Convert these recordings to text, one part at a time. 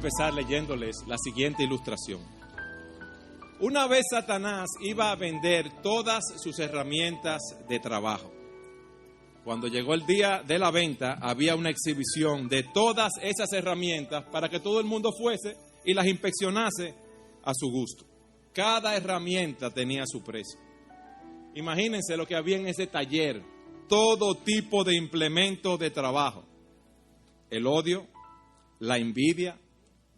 empezar leyéndoles la siguiente ilustración. Una vez Satanás iba a vender todas sus herramientas de trabajo. Cuando llegó el día de la venta, había una exhibición de todas esas herramientas para que todo el mundo fuese y las inspeccionase a su gusto. Cada herramienta tenía su precio. Imagínense lo que había en ese taller, todo tipo de implementos de trabajo. El odio, la envidia,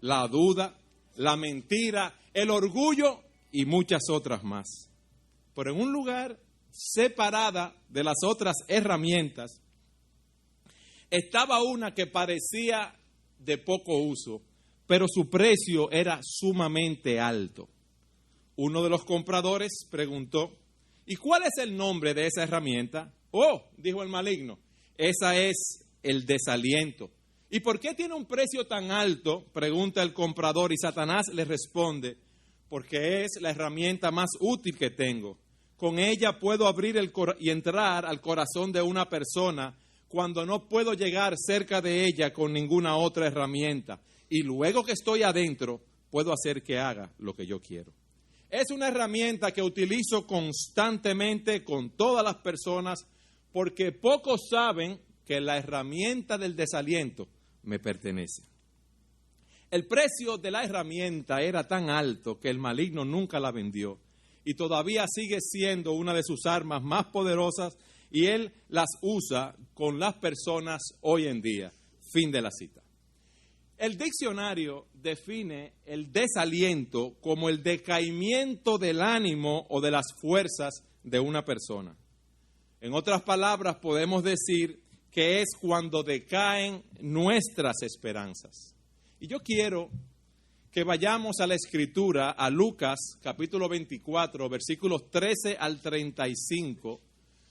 la duda, la mentira, el orgullo y muchas otras más. Pero en un lugar separada de las otras herramientas, estaba una que parecía de poco uso, pero su precio era sumamente alto. Uno de los compradores preguntó, ¿y cuál es el nombre de esa herramienta? Oh, dijo el maligno, esa es el desaliento. ¿Y por qué tiene un precio tan alto? Pregunta el comprador y Satanás le responde, porque es la herramienta más útil que tengo. Con ella puedo abrir y entrar al corazón de una persona cuando no puedo llegar cerca de ella con ninguna otra herramienta. Y luego que estoy adentro, puedo hacer que haga lo que yo quiero. Es una herramienta que utilizo constantemente con todas las personas porque pocos saben que la herramienta del desaliento me pertenece. El precio de la herramienta era tan alto que el maligno nunca la vendió y todavía sigue siendo una de sus armas más poderosas y él las usa con las personas hoy en día. Fin de la cita. El diccionario define el desaliento como el decaimiento del ánimo o de las fuerzas de una persona. En otras palabras, podemos decir que es cuando decaen nuestras esperanzas. Y yo quiero que vayamos a la Escritura, a Lucas, capítulo 24, versículos 13 al 35,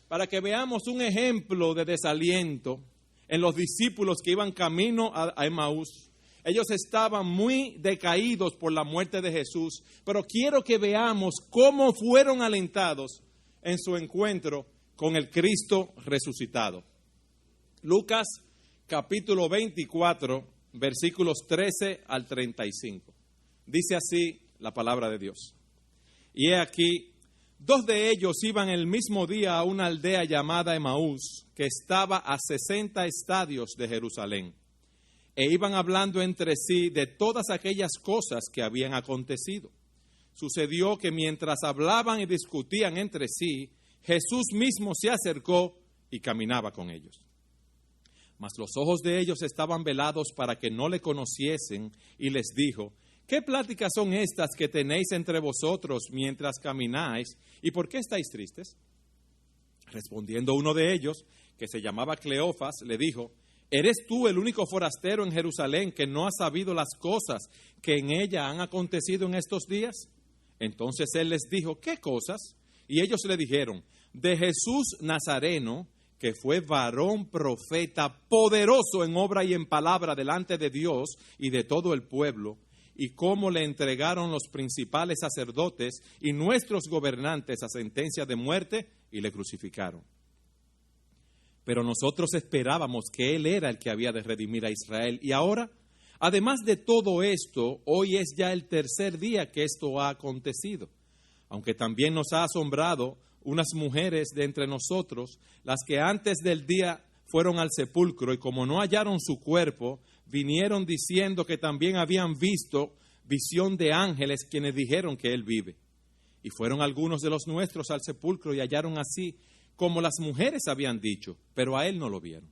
para que veamos un ejemplo de desaliento en los discípulos que iban camino a Emaús. Ellos estaban muy decaídos por la muerte de Jesús, pero quiero que veamos cómo fueron alentados en su encuentro con el Cristo resucitado. Lucas, capítulo 24, versículos 13 al 35. Dice así la palabra de Dios. Y he aquí, 2 de ellos iban el mismo día a una aldea llamada Emaús, que estaba a 60 estadios de Jerusalén. E iban hablando entre sí de todas aquellas cosas que habían acontecido. Sucedió que mientras hablaban y discutían entre sí, Jesús mismo se acercó y caminaba con ellos. Mas los ojos de ellos estaban velados para que no le conociesen, y les dijo, ¿qué pláticas son estas que tenéis entre vosotros mientras camináis? ¿Y por qué estáis tristes? Respondiendo uno de ellos, que se llamaba Cleofas, le dijo, ¿eres tú el único forastero en Jerusalén que no ha sabido las cosas que en ella han acontecido en estos días? Entonces él les dijo, ¿qué cosas? Y ellos le dijeron, de Jesús Nazareno, que fue varón profeta, poderoso en obra y en palabra delante de Dios y de todo el pueblo, y cómo le entregaron los principales sacerdotes y nuestros gobernantes a sentencia de muerte y le crucificaron. Pero nosotros esperábamos que Él era el que había de redimir a Israel. Y ahora, además de todo esto, hoy es ya el 3er día que esto ha acontecido. Aunque también nos ha asombrado unas mujeres de entre nosotros, las que antes del día fueron al sepulcro y como no hallaron su cuerpo, vinieron diciendo que también habían visto visión de ángeles quienes dijeron que Él vive. Y fueron algunos de los nuestros al sepulcro y hallaron así como las mujeres habían dicho, pero a Él no lo vieron.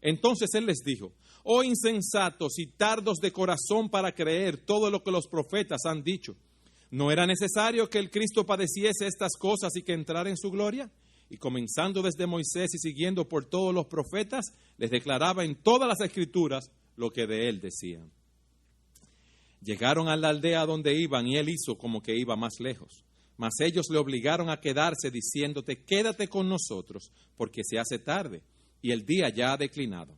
Entonces Él les dijo, oh insensatos y tardos de corazón para creer todo lo que los profetas han dicho. ¿No era necesario que el Cristo padeciese estas cosas y que entrara en su gloria? Y comenzando desde Moisés y siguiendo por todos los profetas, les declaraba en todas las Escrituras lo que de Él decían. Llegaron a la aldea donde iban y Él hizo como que iba más lejos. Mas ellos le obligaron a quedarse diciéndote, quédate con nosotros, porque se hace tarde y el día ya ha declinado.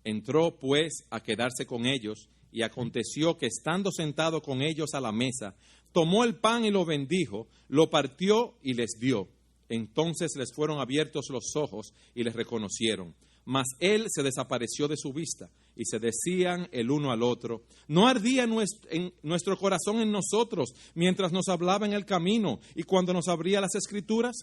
Entró pues a quedarse con ellos y aconteció que estando sentado con ellos a la mesa, tomó el pan y lo bendijo, lo partió y les dio. Entonces les fueron abiertos los ojos y les reconocieron. mas él se desapareció de su vista. Y se decían el uno al otro: ¿no ardía en nuestro corazón en nosotros mientras nos hablaba en el camino y cuando nos abría las Escrituras?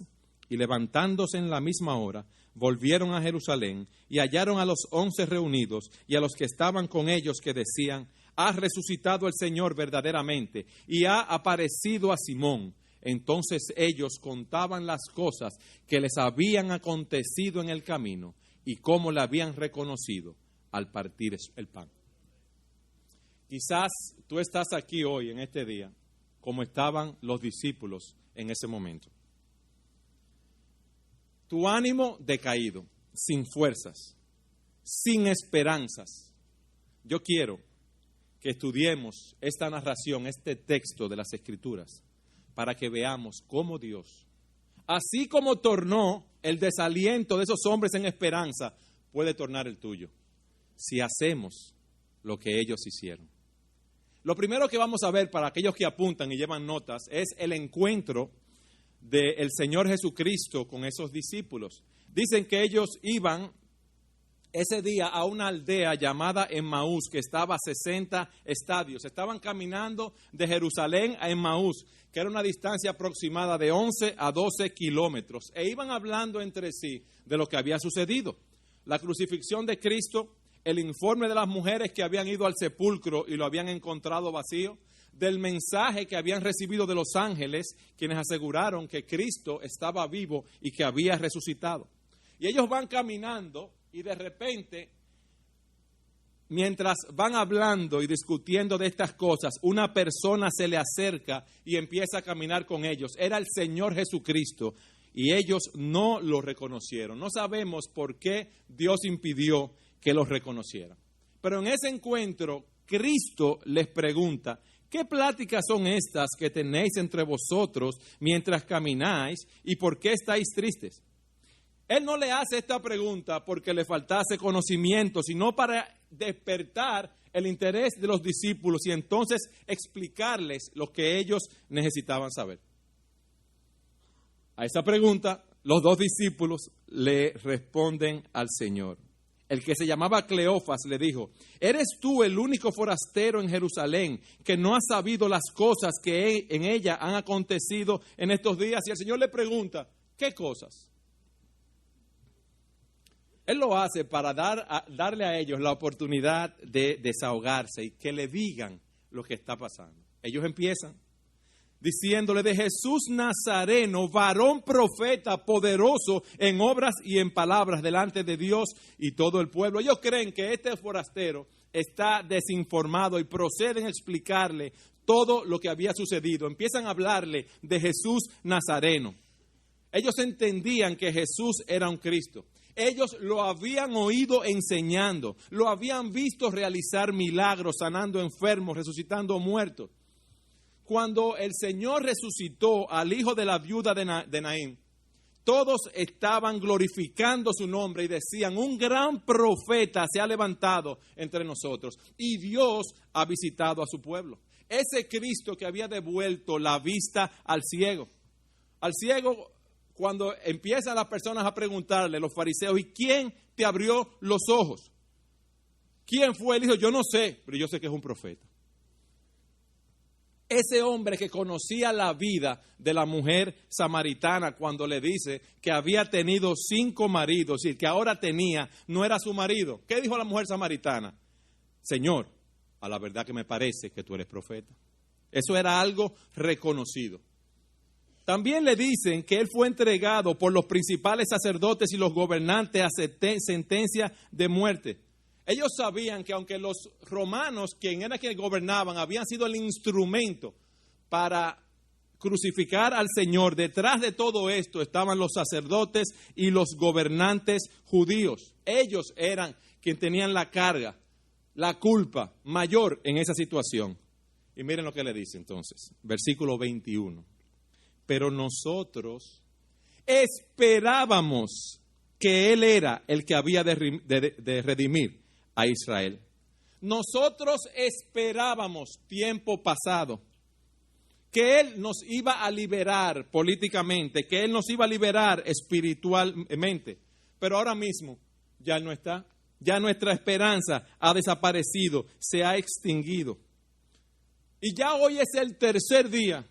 Y levantándose en la misma hora, volvieron a Jerusalén y hallaron a los 11 reunidos y a los que estaban con ellos, que decían: ha resucitado el Señor verdaderamente y ha aparecido a Simón. Entonces ellos contaban las cosas que les habían acontecido en el camino y cómo le habían reconocido al partir el pan. Quizás tú estás aquí hoy, en este día, como estaban los discípulos en ese momento. Tu ánimo decaído, sin fuerzas, sin esperanzas. Yo quiero que estudiemos esta narración, este texto de las Escrituras, para que veamos cómo Dios, así como tornó el desaliento de esos hombres en esperanza, puede tornar el tuyo, si hacemos lo que ellos hicieron. Lo primero que vamos a ver, para aquellos que apuntan y llevan notas, es el encuentro del Señor Jesucristo con esos discípulos. Dicen que ellos iban ese día a una aldea llamada Emmaús, que estaba a 60 estadios. Estaban caminando de Jerusalén a Emmaús, que era una distancia aproximada de 11 a 12 kilómetros. E iban hablando entre sí de lo que había sucedido. La crucifixión de Cristo, el informe de las mujeres que habían ido al sepulcro y lo habían encontrado vacío, del mensaje que habían recibido de los ángeles, quienes aseguraron que Cristo estaba vivo y que había resucitado. Y ellos van caminando y de repente, mientras van hablando y discutiendo de estas cosas, una persona se le acerca y empieza a caminar con ellos. Era el Señor Jesucristo y ellos no lo reconocieron. No sabemos por qué Dios impidió que los reconocieran. Pero en ese encuentro, Cristo les pregunta: ¿qué pláticas son estas que tenéis entre vosotros mientras camináis y por qué estáis tristes? Él no le hace esta pregunta porque le faltase conocimiento, sino para despertar el interés de los discípulos y entonces explicarles lo que ellos necesitaban saber. A esa pregunta, los dos discípulos le responden al Señor. El que se llamaba Cleofas le dijo: ¿eres tú el único forastero en Jerusalén que no ha sabido las cosas que en ella han acontecido en estos días? Y el Señor le pregunta: ¿qué cosas? Él lo hace para darle a ellos la oportunidad de desahogarse y que le digan lo que está pasando. Ellos empiezan diciéndole: de Jesús Nazareno, varón profeta, poderoso en obras y en palabras delante de Dios y todo el pueblo. Ellos creen que este forastero está desinformado y proceden a explicarle todo lo que había sucedido. Empiezan a hablarle de Jesús Nazareno. Ellos entendían que Jesús era un Cristo. Ellos lo habían oído enseñando, lo habían visto realizar milagros, sanando enfermos, resucitando muertos. Cuando el Señor resucitó al hijo de la viuda de Naín, todos estaban glorificando su nombre y decían: un gran profeta se ha levantado entre nosotros y Dios ha visitado a su pueblo. Ese Cristo que había devuelto la vista al ciego. Al ciego, cuando empiezan las personas a preguntarle, los fariseos: ¿y quién te abrió los ojos? ¿Quién fue? Él dijo: yo no sé, pero yo sé que es un profeta. Ese hombre que conocía la vida de la mujer samaritana, cuando le dice que había tenido 5 maridos y el que ahora tenía no era su marido. ¿Qué dijo la mujer samaritana? Señor, a la verdad que me parece que tú eres profeta. Eso era algo reconocido. También le dicen que él fue entregado por los principales sacerdotes y los gobernantes a sentencia de muerte. Ellos sabían que aunque los romanos, quienes gobernaban, habían sido el instrumento para crucificar al Señor, detrás de todo esto estaban los sacerdotes y los gobernantes judíos. Ellos eran quienes tenían la carga, la culpa mayor en esa situación. Y miren lo que le dice entonces, versículo 21. Pero nosotros esperábamos que Él era el que había de redimir a Israel. Nosotros esperábamos tiempo pasado que Él nos iba a liberar políticamente, que Él nos iba a liberar espiritualmente. Pero ahora mismo ya no está. Ya nuestra esperanza ha desaparecido, se ha extinguido. Y ya hoy es el tercer día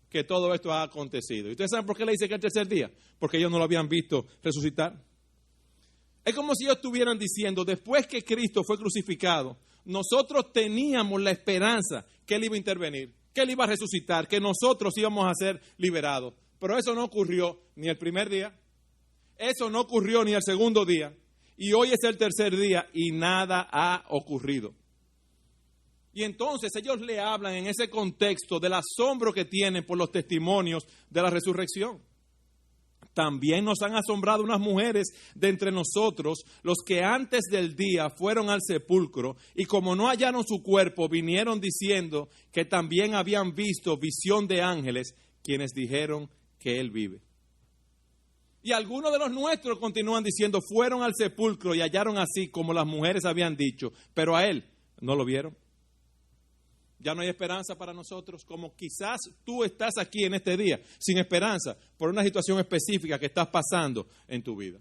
que todo esto ha acontecido. ¿Y ustedes saben por qué le dice que es el tercer día? Porque ellos no lo habían visto resucitar. Es como si ellos estuvieran diciendo, después que Cristo fue crucificado, nosotros teníamos la esperanza que Él iba a intervenir, que Él iba a resucitar, que nosotros íbamos a ser liberados. Pero eso no ocurrió ni el primer día, eso no ocurrió ni el segundo día. Y hoy es el tercer día y nada ha ocurrido. Y entonces ellos le hablan en ese contexto del asombro que tienen por los testimonios de la resurrección. También nos han asombrado unas mujeres de entre nosotros, los que antes del día fueron al sepulcro y como no hallaron su cuerpo, vinieron diciendo que también habían visto visión de ángeles, quienes dijeron que Él vive. Y algunos de los nuestros continúan diciendo, fueron al sepulcro y hallaron así como las mujeres habían dicho, pero a Él no lo vieron. Ya no hay esperanza para nosotros, como quizás tú estás aquí en este día sin esperanza por una situación específica que estás pasando en tu vida.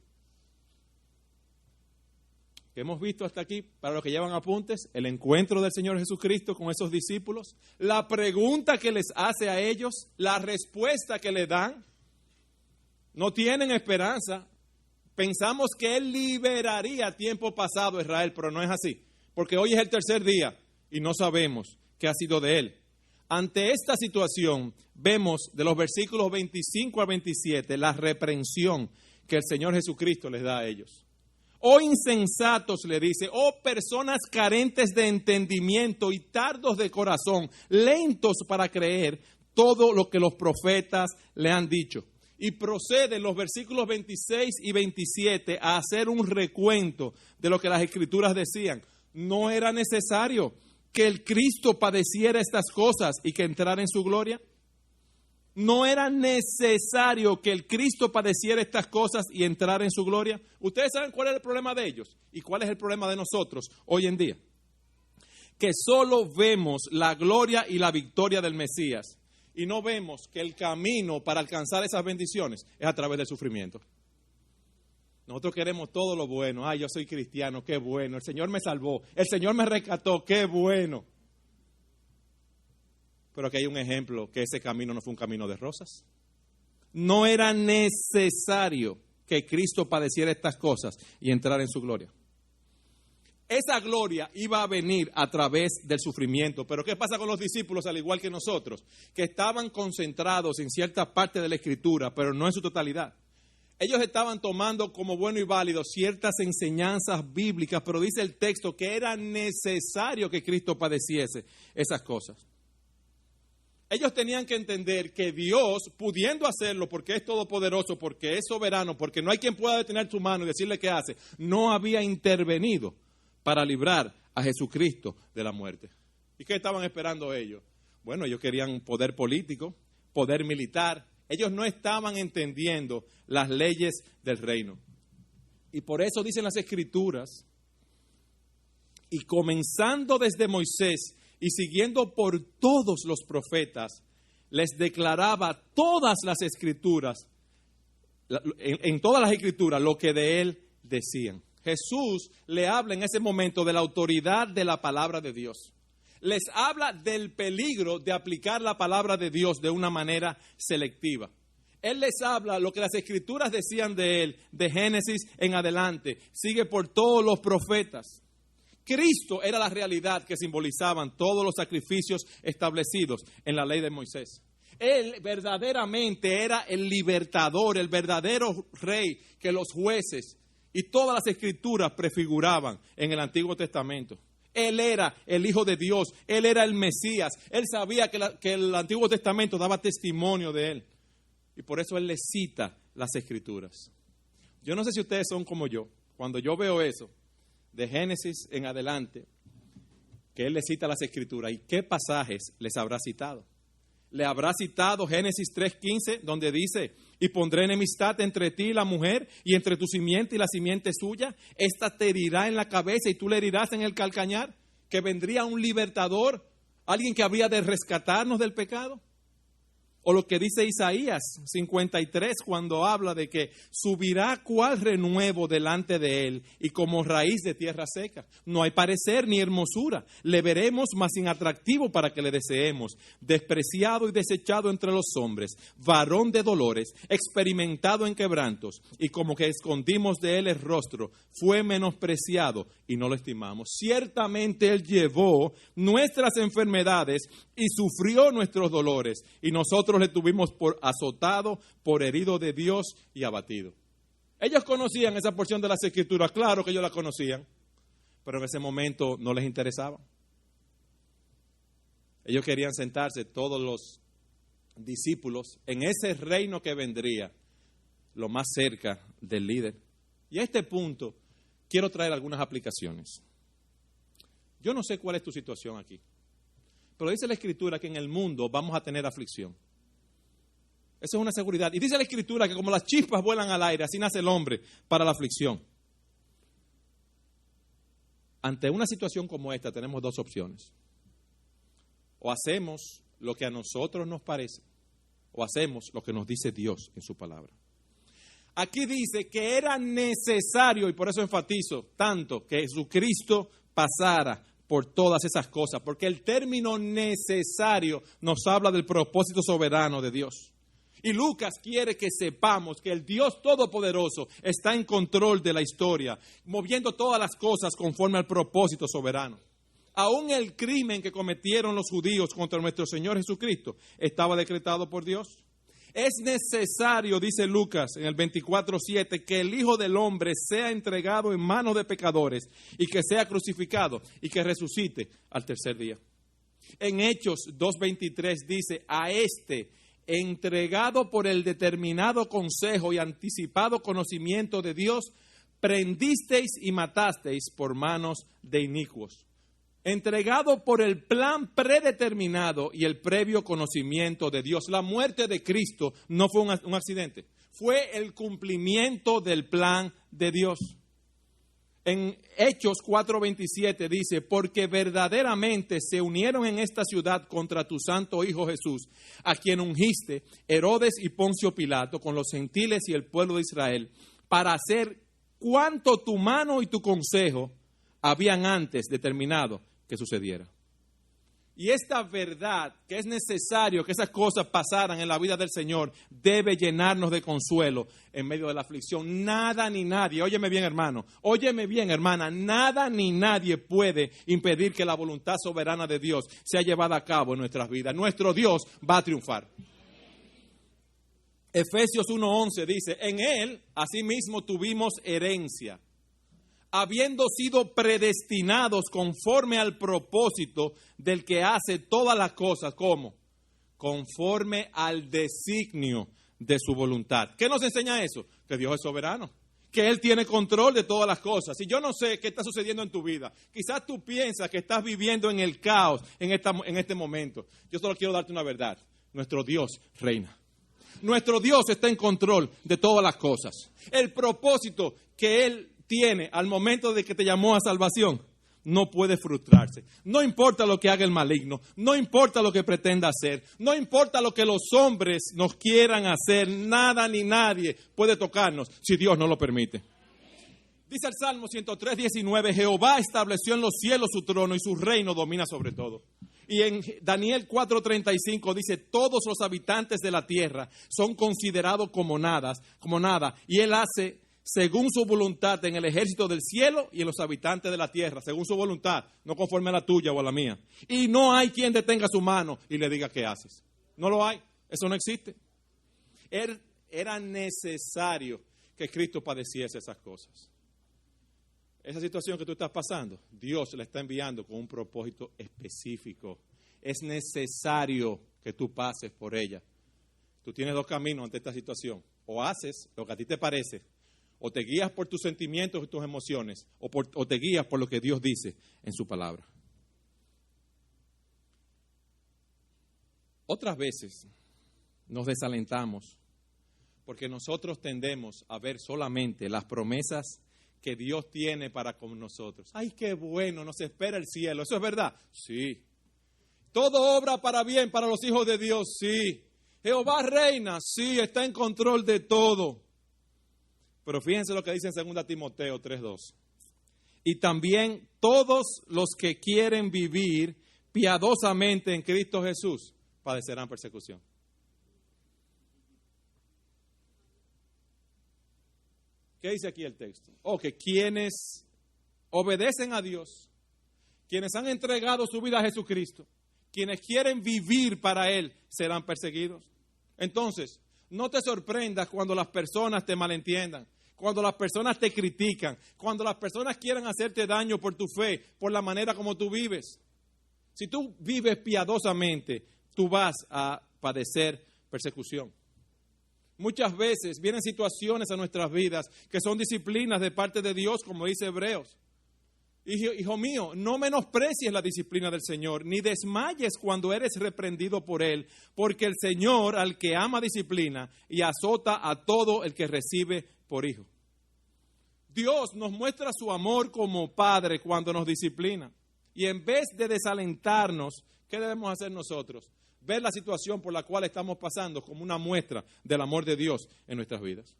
¿Qué hemos visto hasta aquí? Para los que llevan apuntes, el encuentro del Señor Jesucristo con esos discípulos, la pregunta que les hace a ellos, la respuesta que le dan. No tienen esperanza. Pensamos que Él liberaría tiempo pasado a Israel, pero no es así. Porque hoy es el tercer día y no sabemos qué ha sido de Él. Ante esta situación, vemos de los versículos 25 al 27 la reprensión que el Señor Jesucristo les da a ellos. Oh insensatos, le dice, oh personas carentes de entendimiento y tardos de corazón, lentos para creer todo lo que los profetas le han dicho. Y procede en los versículos 26 y 27 a hacer un recuento de lo que las Escrituras decían. ¿No era necesario que el Cristo padeciera estas cosas y que entrara en su gloria? ¿No era necesario que el Cristo padeciera estas cosas y entrara en su gloria? ¿Ustedes saben cuál es el problema de ellos? ¿Y cuál es el problema de nosotros hoy en día? Que solo vemos la gloria y la victoria del Mesías. Y no vemos que el camino para alcanzar esas bendiciones es a través del sufrimiento. Nosotros queremos todo lo bueno. Ay, yo soy cristiano, qué bueno. El Señor me salvó, el Señor me rescató, qué bueno. Pero aquí hay un ejemplo que ese camino no fue un camino de rosas. No era necesario que Cristo padeciera estas cosas y entrara en su gloria. Esa gloria iba a venir a través del sufrimiento. Pero ¿qué pasa con los discípulos, al igual que nosotros? Que estaban concentrados en cierta parte de la Escritura, pero no en su totalidad. Ellos estaban tomando como bueno y válido ciertas enseñanzas bíblicas, pero dice el texto que era necesario que Cristo padeciese esas cosas. Ellos tenían que entender que Dios, pudiendo hacerlo porque es todopoderoso, porque es soberano, porque no hay quien pueda detener su mano y decirle qué hace, no había intervenido para librar a Jesucristo de la muerte. ¿Y qué estaban esperando ellos? Bueno, ellos querían poder político, poder militar. Ellos no estaban entendiendo las leyes del reino. Y por eso dicen las Escrituras, y comenzando desde Moisés y siguiendo por todos los profetas, les declaraba todas las Escrituras, en todas las Escrituras, lo que de él decían. Jesús le habla en ese momento de la autoridad de la palabra de Dios. Les habla del peligro de aplicar la palabra de Dios de una manera selectiva. Él les habla lo que las Escrituras decían de él, de Génesis en adelante. Sigue por todos los profetas. Cristo era la realidad que simbolizaban todos los sacrificios establecidos en la ley de Moisés. Él verdaderamente era el libertador, el verdadero rey que los jueces y todas las Escrituras prefiguraban en el Antiguo Testamento. Él era el Hijo de Dios, Él era el Mesías. Él sabía que el Antiguo Testamento daba testimonio de Él. Y por eso Él le cita las Escrituras. Yo no sé si ustedes son como yo. Cuando yo veo eso, de Génesis en adelante, que Él le cita las Escrituras, ¿y qué pasajes les habrá citado? Le habrá citado Génesis 3:15, donde dice: y pondré enemistad entre ti y la mujer, y entre tu simiente y la simiente suya. Esta te herirá en la cabeza y tú le herirás en el calcañar. Que vendría un libertador, alguien que habría de rescatarnos del pecado. O lo que dice Isaías 53 cuando habla de que subirá cual renuevo delante de él y como raíz de tierra seca. No hay parecer ni hermosura. Le veremos más inatractivo para que le deseemos. Despreciado y desechado entre los hombres, varón de dolores, experimentado en quebrantos. Y como que escondimos de él el rostro, fue menospreciado y no lo estimamos. Ciertamente él llevó nuestras enfermedades y sufrió nuestros dolores. Y nosotros le tuvimos por azotado, por herido de Dios y abatido. Ellos conocían esa porción de las Escrituras, claro que ellos la conocían, pero en ese momento no les interesaba. Ellos querían sentarse, todos los discípulos, en ese reino que vendría, lo más cerca del líder. Y a este punto quiero traer algunas aplicaciones. Yo no sé cuál es tu situación aquí, pero dice la Escritura que en el mundo vamos a tener aflicción. Eso es una seguridad. Y dice la Escritura que como las chispas vuelan al aire, así nace el hombre para la aflicción. Ante una situación como esta tenemos dos opciones. O hacemos lo que a nosotros nos parece, o hacemos lo que nos dice Dios en su palabra. Aquí dice que era necesario, y por eso enfatizo tanto, que Jesucristo pasara por todas esas cosas, porque el término necesario nos habla del propósito soberano de Dios. Y Lucas quiere que sepamos que el Dios Todopoderoso está en control de la historia, moviendo todas las cosas conforme al propósito soberano. Aún el crimen que cometieron los judíos contra nuestro Señor Jesucristo estaba decretado por Dios. Es necesario, dice Lucas en el 24:7, que el Hijo del Hombre sea entregado en manos de pecadores y que sea crucificado y que resucite al tercer día. En Hechos 2:23 dice, a este entregado por el determinado consejo y anticipado conocimiento de Dios, prendisteis y matasteis por manos de inicuos. Entregado por el plan predeterminado y el previo conocimiento de Dios. La muerte de Cristo no fue un accidente, fue el cumplimiento del plan de Dios. En Hechos 4:27 dice, porque verdaderamente se unieron en esta ciudad contra tu santo Hijo Jesús, a quien ungiste Herodes y Poncio Pilato con los gentiles y el pueblo de Israel, para hacer cuanto tu mano y tu consejo habían antes determinado que sucediera. Y esta verdad, que es necesario que esas cosas pasaran en la vida del Señor, debe llenarnos de consuelo en medio de la aflicción. Nada ni nadie, óyeme bien hermano, óyeme bien hermana, nada ni nadie puede impedir que la voluntad soberana de Dios sea llevada a cabo en nuestras vidas. Nuestro Dios va a triunfar. Efesios 1:11 dice, en Él asimismo tuvimos herencia, habiendo sido predestinados conforme al propósito del que hace todas las cosas, ¿cómo? Conforme al designio de su voluntad. ¿Qué nos enseña eso? Que Dios es soberano, que Él tiene control de todas las cosas. Si yo no sé qué está sucediendo en tu vida, quizás tú piensas que estás viviendo en el caos en este momento. Yo solo quiero darte una verdad. Nuestro Dios reina. Nuestro Dios está en control de todas las cosas. El propósito que Él tiene al momento de que te llamó a salvación no puede frustrarse. No importa lo que haga el maligno, no importa lo que pretenda hacer, no importa lo que los hombres nos quieran hacer, nada ni nadie puede tocarnos si Dios no lo permite. Dice el Salmo 103:19, Jehová estableció en los cielos su trono y su reino domina sobre todo. Y en Daniel 4:35 dice, todos los habitantes de la tierra son considerados como nada, y Él hace según su voluntad en el ejército del cielo y en los habitantes de la tierra, según su voluntad, no conforme a la tuya o a la mía. Y no hay quien detenga su mano y le diga qué haces. No lo hay, eso no existe. Era necesario que Cristo padeciese esas cosas. Esa situación que tú estás pasando, Dios la está enviando con un propósito específico. Es necesario que tú pases por ella. Tú tienes dos caminos ante esta situación. O haces lo que a ti te parece, o te guías por tus sentimientos y tus emociones, o te guías por lo que Dios dice en su palabra. Otras veces nos desalentamos porque nosotros tendemos a ver solamente las promesas que Dios tiene para con nosotros. ¡Ay, qué bueno! Nos espera el cielo. ¿Eso es verdad? Sí. ¿Todo obra para bien para los hijos de Dios? Sí. Jehová reina, sí, está en control de todo. Pero fíjense lo que dice en 2 Timoteo 3:2. Y también todos los que quieren vivir piadosamente en Cristo Jesús padecerán persecución. ¿Qué dice aquí el texto? Que quienes obedecen a Dios, quienes han entregado su vida a Jesucristo, quienes quieren vivir para Él, serán perseguidos. Entonces, no te sorprendas cuando las personas te malentiendan, cuando las personas te critican, cuando las personas quieran hacerte daño por tu fe, por la manera como tú vives. Si tú vives piadosamente, tú vas a padecer persecución. Muchas veces vienen situaciones a nuestras vidas que son disciplinas de parte de Dios, como dice Hebreos. Hijo mío, no menosprecies la disciplina del Señor, ni desmayes cuando eres reprendido por Él, porque el Señor al que ama disciplina y azota a todo el que recibe por hijo. Dios nos muestra su amor como Padre cuando nos disciplina. Y en vez de desalentarnos, ¿qué debemos hacer nosotros? Ver la situación por la cual estamos pasando como una muestra del amor de Dios en nuestras vidas.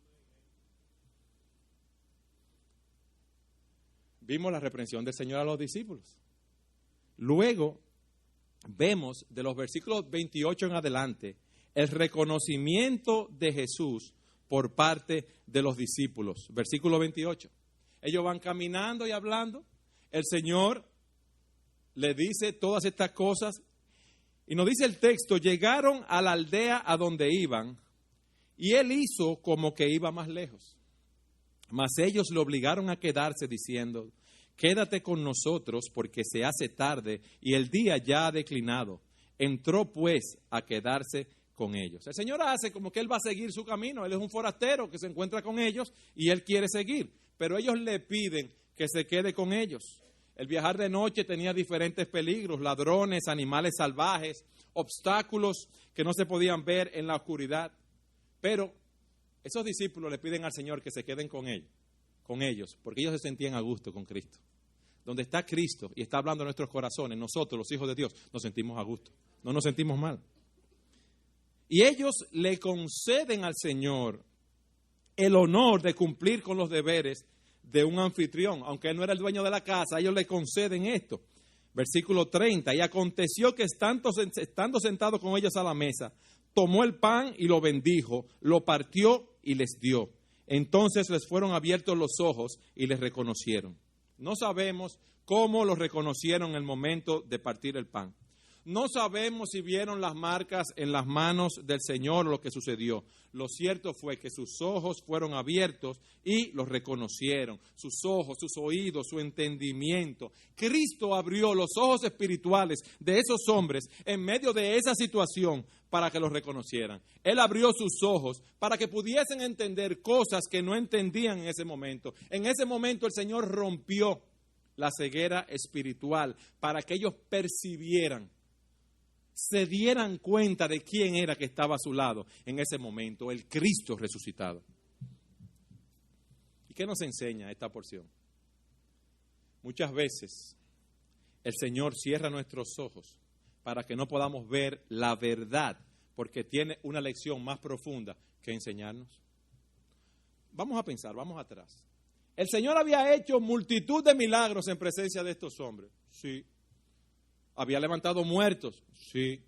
Vimos la reprensión del Señor a los discípulos. Luego vemos de los versículos 28 en adelante el reconocimiento de Jesús por parte de los discípulos. Versículo 28. Ellos van caminando y hablando. El Señor le dice todas estas cosas. Y nos dice el texto, llegaron a la aldea a donde iban y Él hizo como que iba más lejos. Mas ellos le obligaron a quedarse diciendo, quédate con nosotros porque se hace tarde y el día ya ha declinado. Entró pues a quedarse con ellos. El Señor hace como que Él va a seguir su camino. Él es un forastero que se encuentra con ellos y Él quiere seguir. Pero ellos le piden que se quede con ellos. El viajar de noche tenía diferentes peligros, ladrones, animales salvajes, obstáculos que no se podían ver en la oscuridad. Pero esos discípulos le piden al Señor que se queden con ellos, porque ellos se sentían a gusto con Cristo. Donde está Cristo y está hablando en nuestros corazones, nosotros, los hijos de Dios, nos sentimos a gusto, no nos sentimos mal. Y ellos le conceden al Señor el honor de cumplir con los deberes de un anfitrión, aunque él no era el dueño de la casa, ellos le conceden esto. Versículo 30, y aconteció que estando sentado con ellos a la mesa, tomó el pan y lo bendijo, lo partió y les dio. Entonces les fueron abiertos los ojos y les reconocieron. No sabemos cómo los reconocieron en el momento de partir el pan. No sabemos si vieron las marcas en las manos del Señor o lo que sucedió. Lo cierto fue que sus ojos fueron abiertos y los reconocieron. Sus ojos, sus oídos, su entendimiento. Cristo abrió los ojos espirituales de esos hombres en medio de esa situación para que los reconocieran. Él abrió sus ojos para que pudiesen entender cosas que no entendían en ese momento. En ese momento el Señor rompió la ceguera espiritual para que ellos percibieran, se dieran cuenta de quién era que estaba a su lado en ese momento, el Cristo resucitado. ¿Y qué nos enseña esta porción? Muchas veces el Señor cierra nuestros ojos para que no podamos ver la verdad, porque tiene una lección más profunda que enseñarnos. Vamos a pensar, vamos atrás. El Señor había hecho multitud de milagros en presencia de estos hombres. Sí. Había levantado muertos, sí.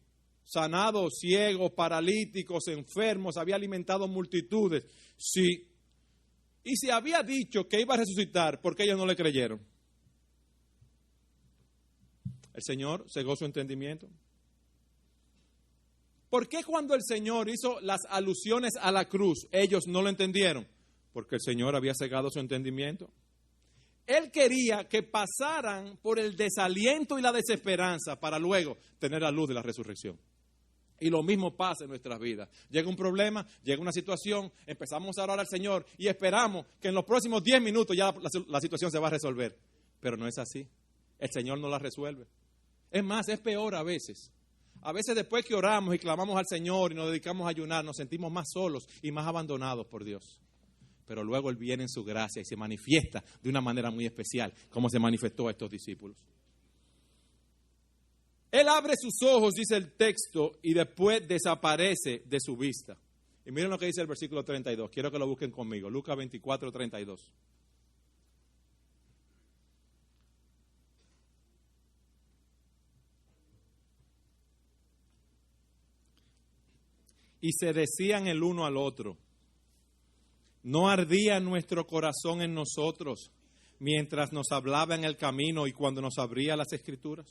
Sanado ciegos, paralíticos, enfermos, había alimentado multitudes, sí. Y se había dicho que iba a resucitar, ¿por qué ellos no le creyeron? El Señor cegó su entendimiento. ¿Por qué cuando el Señor hizo las alusiones a la cruz, ellos no lo entendieron? Porque el Señor había cegado su entendimiento. Él quería que pasaran por el desaliento y la desesperanza para luego tener la luz de la resurrección. Y lo mismo pasa en nuestras vidas. Llega un problema, llega una situación, empezamos a orar al Señor y esperamos que en los próximos 10 minutos ya la situación se va a resolver. Pero no es así. El Señor no la resuelve. Es más, es peor a veces. A veces después que oramos y clamamos al Señor y nos dedicamos a ayunar, nos sentimos más solos y más abandonados por Dios. Pero luego Él viene en su gracia y se manifiesta de una manera muy especial, como se manifestó a estos discípulos. Él abre sus ojos, dice el texto, y después desaparece de su vista. Y miren lo que dice el versículo 32. Quiero que lo busquen conmigo. Lucas 24, 32. Y se decían el uno al otro: ¿no ardía nuestro corazón en nosotros mientras nos hablaba en el camino y cuando nos abría las Escrituras?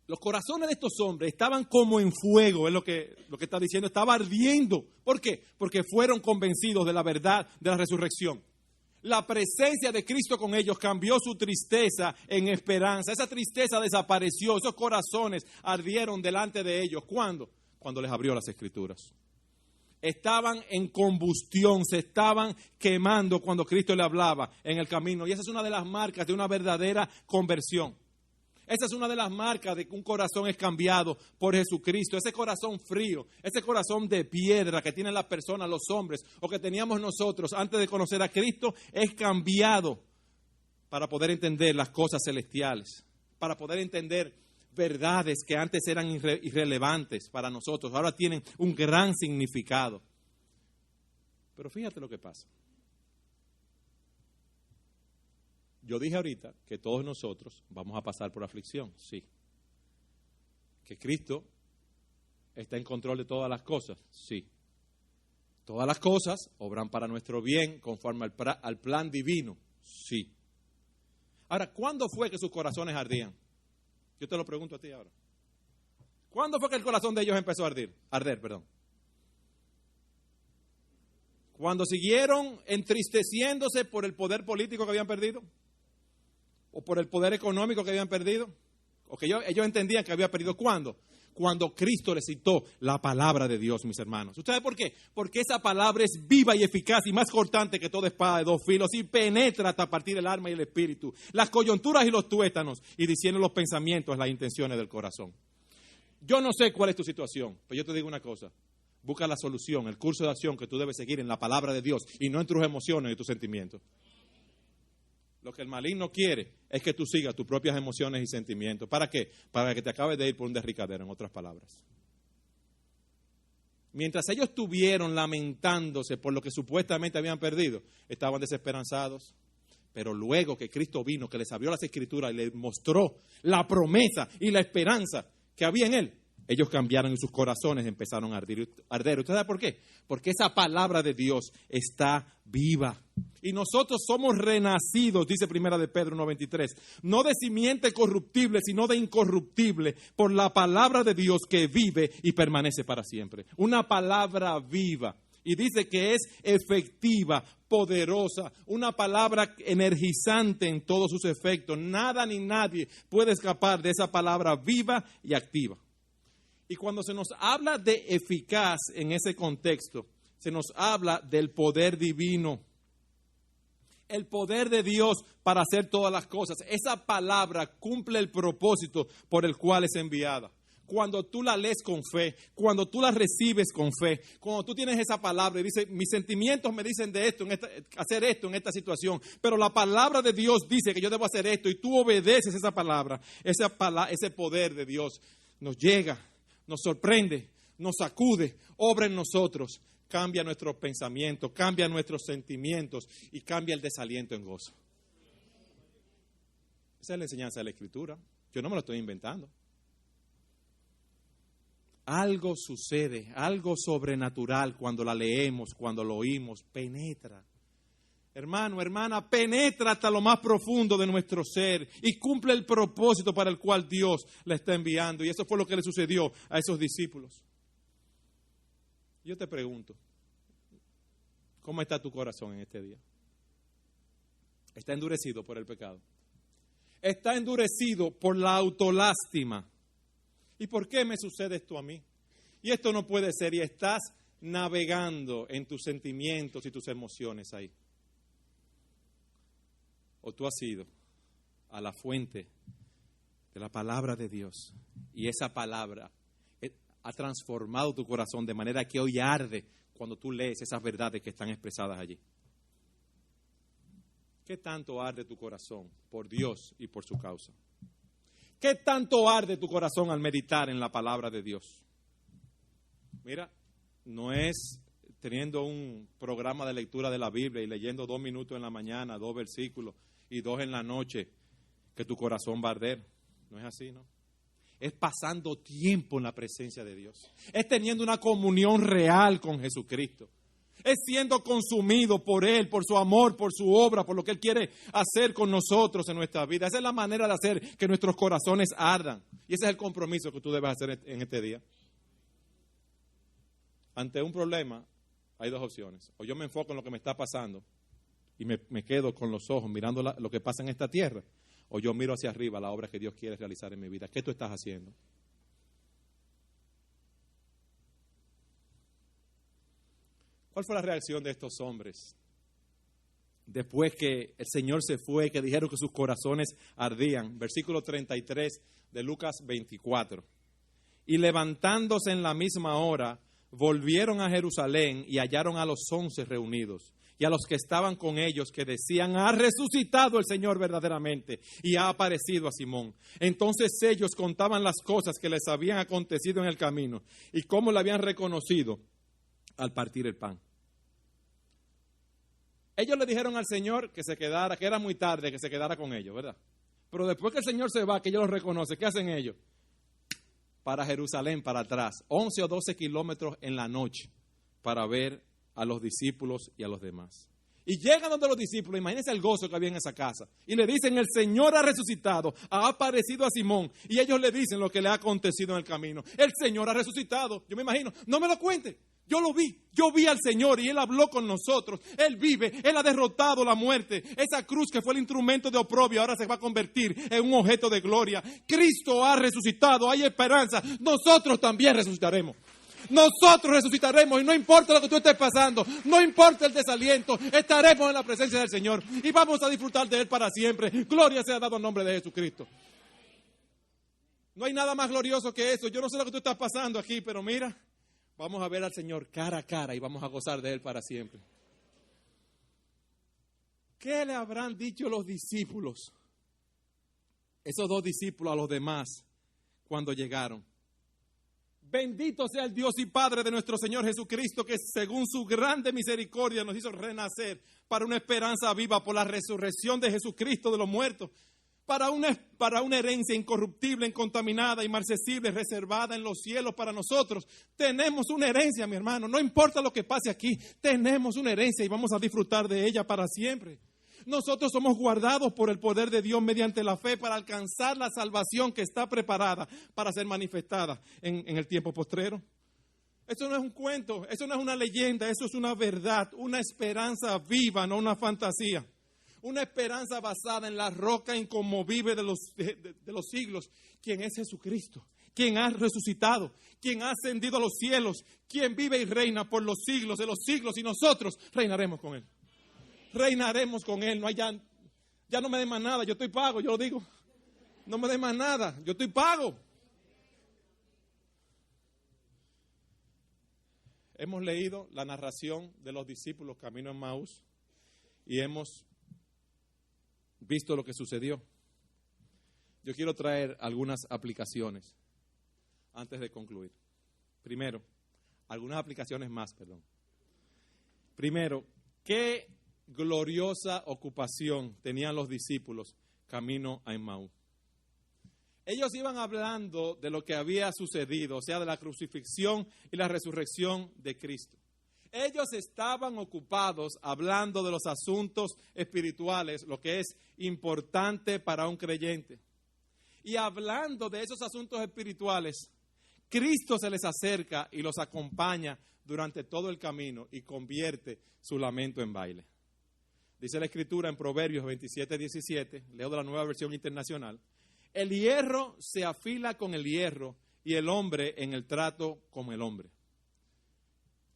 Los corazones de estos hombres estaban como en fuego, es lo que está diciendo, estaba ardiendo. ¿Por qué? Porque fueron convencidos de la verdad de la resurrección. La presencia de Cristo con ellos cambió su tristeza en esperanza. Esa tristeza desapareció, esos corazones ardieron delante de ellos. ¿Cuándo? Cuando les abrió las Escrituras. Estaban en combustión, se estaban quemando cuando Cristo le hablaba en el camino. Y esa es una de las marcas de una verdadera conversión. Esa es una de las marcas de que un corazón es cambiado por Jesucristo. Ese corazón frío, ese corazón de piedra que tienen las personas, los hombres, o que teníamos nosotros antes de conocer a Cristo, es cambiado para poder entender las cosas celestiales, para poder entender verdades que antes eran irrelevantes para nosotros, ahora tienen un gran significado. Pero fíjate lo que pasa. Yo dije ahorita que todos nosotros vamos a pasar por aflicción, sí. Que Cristo está en control de todas las cosas, sí. Todas las cosas obran para nuestro bien conforme al plan divino, sí. Ahora, ¿cuándo fue que sus corazones ardían? Yo te lo pregunto a ti ahora. ¿Cuándo fue que el corazón de ellos empezó a arder? ¿Cuando siguieron entristeciéndose por el poder político que habían perdido? ¿O por el poder económico que habían perdido? ¿O que ellos entendían que había perdido? ¿Cuándo? Cuando Cristo les citó la palabra de Dios, mis hermanos. ¿Ustedes por qué? Porque esa palabra es viva y eficaz y más cortante que toda espada de dos filos y penetra hasta partir el alma y el espíritu, las coyunturas y los tuétanos, y diciendo los pensamientos, las intenciones del corazón. Yo no sé cuál es tu situación, pero yo te digo una cosa. Busca la solución, el curso de acción que tú debes seguir en la palabra de Dios y no en tus emociones y tus sentimientos. Lo que el maligno quiere es que tú sigas tus propias emociones y sentimientos. ¿Para qué? Para que te acabes de ir por un derricadero, en otras palabras. Mientras ellos estuvieron lamentándose por lo que supuestamente habían perdido, estaban desesperanzados. Pero luego que Cristo vino, que les abrió las Escrituras y les mostró la promesa y la esperanza que había en Él, ellos cambiaron y sus corazones empezaron a arder. ¿Usted sabe por qué? Porque esa palabra de Dios está viva. Y nosotros somos renacidos, dice Primera de Pedro 1:23, no de simiente corruptible, sino de incorruptible, por la palabra de Dios que vive y permanece para siempre. Una palabra viva. Y dice que es efectiva, poderosa, una palabra energizante en todos sus efectos. Nada ni nadie puede escapar de esa palabra viva y activa. Y cuando se nos habla de eficaz en ese contexto, se nos habla del poder divino. El poder de Dios para hacer todas las cosas. Esa palabra cumple el propósito por el cual es enviada. Cuando tú la lees con fe, cuando tú la recibes con fe, cuando tú tienes esa palabra y dices, mis sentimientos me dicen de esto, hacer esto en esta situación, pero la palabra de Dios dice que yo debo hacer esto y tú obedeces esa palabra, ese poder de Dios nos llega, nos sorprende, nos sacude, obra en nosotros, cambia nuestros pensamientos, cambia nuestros sentimientos y cambia el desaliento en gozo. Esa es la enseñanza de la Escritura. Yo no me lo estoy inventando. Algo sucede, algo sobrenatural cuando la leemos, cuando lo oímos, penetra. Hermano, hermana, penetra hasta lo más profundo de nuestro ser y cumple el propósito para el cual Dios la está enviando. Y eso fue lo que le sucedió a esos discípulos. Yo te pregunto, ¿cómo está tu corazón en este día? ¿Está endurecido por el pecado? ¿Está endurecido por la autolástima? ¿Y por qué me sucede esto a mí? Y esto no puede ser, y estás navegando en tus sentimientos y tus emociones ahí. O tú has ido a la fuente de la palabra de Dios y esa palabra ha transformado tu corazón de manera que hoy arde cuando tú lees esas verdades que están expresadas allí. ¿Qué tanto arde tu corazón por Dios y por su causa? ¿Qué tanto arde tu corazón al meditar en la palabra de Dios? Mira, no es teniendo un programa de lectura de la Biblia y leyendo 2 minutos en la mañana, 2 versículos y 2 en la noche, que tu corazón va a arder. No es así, ¿no? Es pasando tiempo en la presencia de Dios. Es teniendo una comunión real con Jesucristo. Es siendo consumido por Él, por su amor, por su obra, por lo que Él quiere hacer con nosotros en nuestra vida. Esa es la manera de hacer que nuestros corazones ardan. Y ese es el compromiso que tú debes hacer en este día. Ante un problema, hay 2 opciones. O yo me enfoco en lo que me está pasando y me quedo con los ojos mirando lo que pasa en esta tierra. O yo miro hacia arriba la obra que Dios quiere realizar en mi vida. ¿Qué tú estás haciendo? ¿Cuál fue la reacción de estos hombres? Después que el Señor se fue, que dijeron que sus corazones ardían. Versículo 33 de Lucas 24. Y levantándose en la misma hora, volvieron a Jerusalén y hallaron a los 11 reunidos. Y a los que estaban con ellos, que decían: ha resucitado el Señor verdaderamente y ha aparecido a Simón. Entonces ellos contaban las cosas que les habían acontecido en el camino y cómo le habían reconocido al partir el pan. Ellos le dijeron al Señor que se quedara, que era muy tarde, que se quedara con ellos, ¿verdad? Pero después que el Señor se va, que ellos los reconocen, ¿qué hacen ellos? Para Jerusalén, para atrás, 11 o 12 kilómetros en la noche, para ver a los discípulos y a los demás. Y llegan donde los discípulos, imagínense el gozo que había en esa casa, y le dicen: el Señor ha resucitado, ha aparecido a Simón, y ellos le dicen lo que le ha acontecido en el camino. El Señor ha resucitado. Yo me imagino, no me lo cuente, yo lo vi, yo vi al Señor y Él habló con nosotros. Él vive, Él ha derrotado la muerte. Esa cruz que fue el instrumento de oprobio ahora se va a convertir en un objeto de gloria. Cristo ha resucitado, hay esperanza. Nosotros también resucitaremos. Nosotros resucitaremos y no importa lo que tú estés pasando, no importa el desaliento, estaremos en la presencia del Señor y vamos a disfrutar de Él para siempre. Gloria sea dado al nombre de Jesucristo. No hay nada más glorioso que eso. Yo no sé lo que tú estás pasando aquí, pero mira, vamos a ver al Señor cara a cara y vamos a gozar de Él para siempre. ¿Qué le habrán dicho los discípulos, esos 2 discípulos, a los demás cuando llegaron? Bendito sea el Dios y Padre de nuestro Señor Jesucristo, que según su grande misericordia nos hizo renacer para una esperanza viva por la resurrección de Jesucristo de los muertos, para una herencia incorruptible, incontaminada, inmarcesible, reservada en los cielos para nosotros. Tenemos una herencia, mi hermano, no importa lo que pase aquí, tenemos una herencia y vamos a disfrutar de ella para siempre. Nosotros somos guardados por el poder de Dios mediante la fe para alcanzar la salvación que está preparada para ser manifestada en el tiempo postrero. Eso no es un cuento, eso no es una leyenda, eso es una verdad, una esperanza viva, no una fantasía. Una esperanza basada en la roca inconmovible de los siglos, quien es Jesucristo, quien ha resucitado, quien ha ascendido a los cielos, quien vive y reina por los siglos de los siglos, y nosotros reinaremos con Él. Reinaremos con Él. No hay ya no me den más nada, yo estoy pago, yo lo digo. No me den más nada, yo estoy pago. Hemos leído la narración de los discípulos camino a Emmaús y hemos visto lo que sucedió. Yo quiero traer algunas aplicaciones antes de concluir. Primero, algunas aplicaciones más, perdón. Primero, ¿qué gloriosa ocupación tenían los discípulos camino a Emmaús? Ellos iban hablando de lo que había sucedido, o sea, de la crucifixión y la resurrección de Cristo. Ellos estaban ocupados hablando de los asuntos espirituales, lo que es importante para un creyente. Y hablando de esos asuntos espirituales, Cristo se les acerca y los acompaña durante todo el camino y convierte su lamento en baile. Dice la Escritura en Proverbios 27:17, leo de la Nueva Versión Internacional: el hierro se afila con el hierro y el hombre en el trato con el hombre.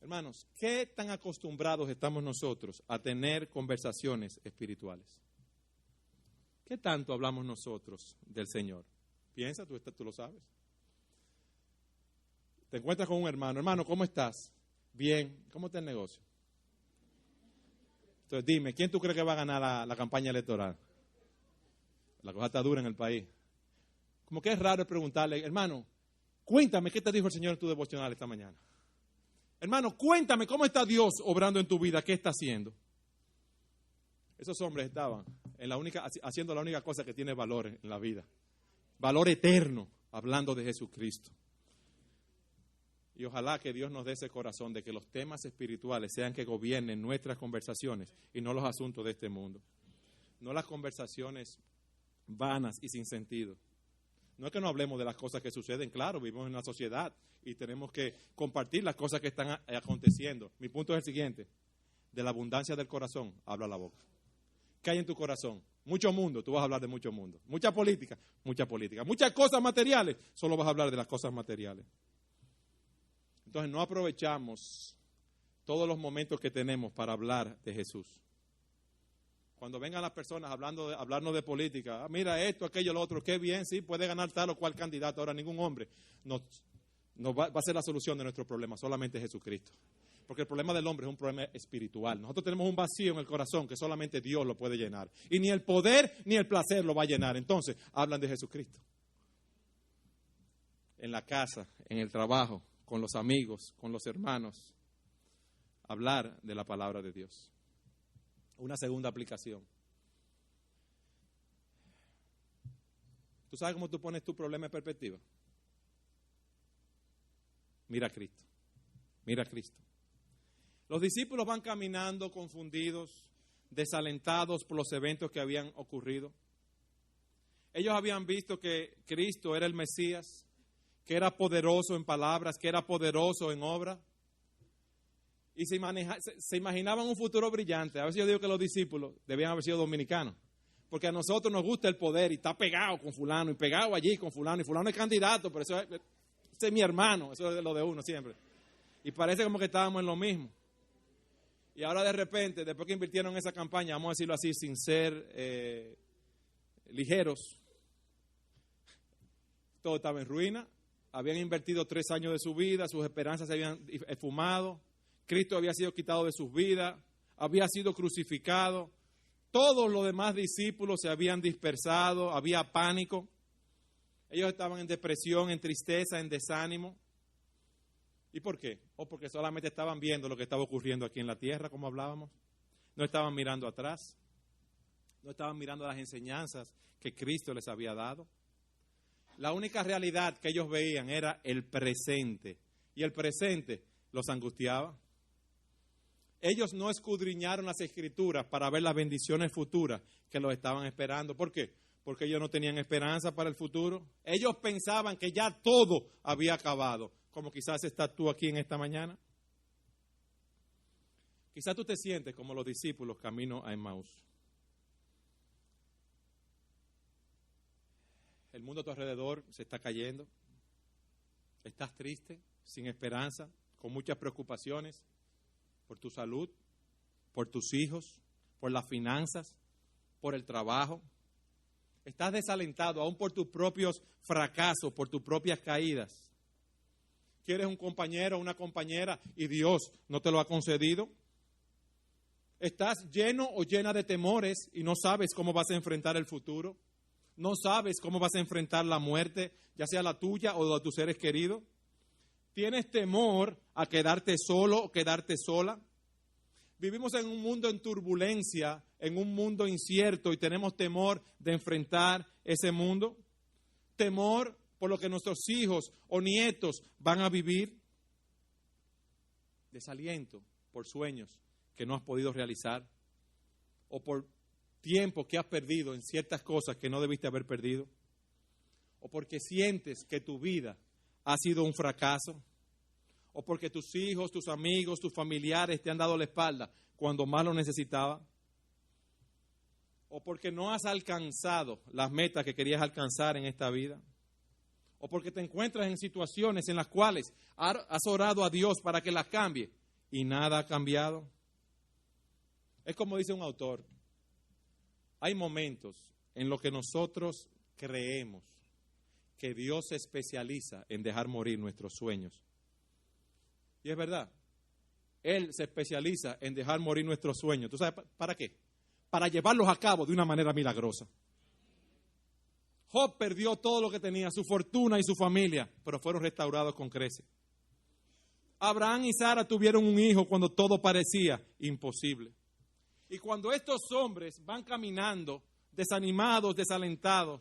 Hermanos, ¿qué tan acostumbrados estamos nosotros a tener conversaciones espirituales? ¿Qué tanto hablamos nosotros del Señor? Piensa, tú lo sabes. Te encuentras con un hermano. Hermano, ¿cómo estás? Bien. ¿Cómo está el negocio? Entonces dime, ¿quién tú crees que va a ganar la campaña electoral? La cosa está dura en el país. Como que es raro preguntarle, hermano, cuéntame qué te dijo el Señor en tu devocional esta mañana. Hermano, cuéntame cómo está Dios obrando en tu vida, qué está haciendo. Esos hombres estaban haciendo la única cosa que tiene valor en la vida. Valor eterno, hablando de Jesucristo. Y ojalá que Dios nos dé ese corazón de que los temas espirituales sean que gobiernen nuestras conversaciones y no los asuntos de este mundo. No las conversaciones vanas y sin sentido. No es que no hablemos de las cosas que suceden, claro, vivimos en una sociedad y tenemos que compartir las cosas que están aconteciendo. Mi punto es el siguiente, de la abundancia del corazón, habla la boca. ¿Qué hay en tu corazón? Mucho mundo, tú vas a hablar de mucho mundo. Mucha política, mucha política. Muchas cosas materiales, solo vas a hablar de las cosas materiales. Entonces no aprovechamos todos los momentos que tenemos para hablar de Jesús. Cuando vengan las personas hablarnos de política, mira esto, aquello, lo otro, qué bien, sí, puede ganar tal o cual candidato. Ahora ningún hombre va a ser la solución de nuestro problema, solamente Jesucristo. Porque el problema del hombre es un problema espiritual. Nosotros tenemos un vacío en el corazón que solamente Dios lo puede llenar. Y ni el poder ni el placer lo va a llenar. Entonces, hablan de Jesucristo. En la casa, en el trabajo, con los amigos, con los hermanos. Hablar de la palabra de Dios. Una segunda aplicación. ¿Tú sabes cómo tú pones tu problema en perspectiva? Mira a Cristo. Mira a Cristo. Los discípulos van caminando confundidos, desalentados por los eventos que habían ocurrido. Ellos habían visto que Cristo era el Mesías, que era poderoso en palabras, que era poderoso en obra. Y se imaginaban un futuro brillante. A veces yo digo que los discípulos debían haber sido dominicanos. Porque a nosotros nos gusta el poder y está pegado con fulano y pegado allí con fulano. Y fulano es candidato, pero ese es mi hermano. Eso es lo de uno siempre. Y parece como que estábamos en lo mismo. Y ahora de repente, después que invirtieron en esa campaña, vamos a decirlo así, sin ser ligeros, todo estaba en ruina. Habían invertido 3 años de su vida, sus esperanzas se habían esfumado. Cristo había sido quitado de sus vidas, había sido crucificado. Todos los demás discípulos se habían dispersado, había pánico. Ellos estaban en depresión, en tristeza, en desánimo. ¿Y por qué? Porque solamente estaban viendo lo que estaba ocurriendo aquí en la tierra, como hablábamos. No estaban mirando atrás. No estaban mirando las enseñanzas que Cristo les había dado. La única realidad que ellos veían era el presente. Y el presente los angustiaba. Ellos no escudriñaron las Escrituras para ver las bendiciones futuras que los estaban esperando. ¿Por qué? Porque ellos no tenían esperanza para el futuro. Ellos pensaban que ya todo había acabado. Como quizás estás tú aquí en esta mañana. Quizás tú te sientes como los discípulos camino a Emmaús. El mundo a tu alrededor se está cayendo. Estás triste, sin esperanza, con muchas preocupaciones por tu salud, por tus hijos, por las finanzas, por el trabajo. Estás desalentado aún por tus propios fracasos, por tus propias caídas. ¿Quieres un compañero o una compañera y Dios no te lo ha concedido? ¿Estás lleno o llena de temores y no sabes cómo vas a enfrentar el futuro? ¿No sabes cómo vas a enfrentar la muerte, ya sea la tuya o de tus seres queridos? ¿Tienes temor a quedarte solo o quedarte sola? Vivimos en un mundo en turbulencia, en un mundo incierto y tenemos temor de enfrentar ese mundo. Temor por lo que nuestros hijos o nietos van a vivir. Desaliento por sueños que no has podido realizar o por tiempo que has perdido en ciertas cosas que no debiste haber perdido o porque sientes que tu vida ha sido un fracaso o porque tus hijos, tus amigos, tus familiares te han dado la espalda cuando más lo necesitaba o porque no has alcanzado las metas que querías alcanzar en esta vida. O porque te encuentras en situaciones en las cuales has orado a Dios para que las cambie y nada ha cambiado. Es como dice un autor, hay momentos en los que nosotros creemos que Dios se especializa en dejar morir nuestros sueños. Y es verdad, Él se especializa en dejar morir nuestros sueños. ¿Tú sabes para qué? Para llevarlos a cabo de una manera milagrosa. Job perdió todo lo que tenía, su fortuna y su familia, pero fueron restaurados con creces. Abraham y Sara tuvieron un hijo cuando todo parecía imposible. Y cuando estos hombres van caminando, desanimados, desalentados,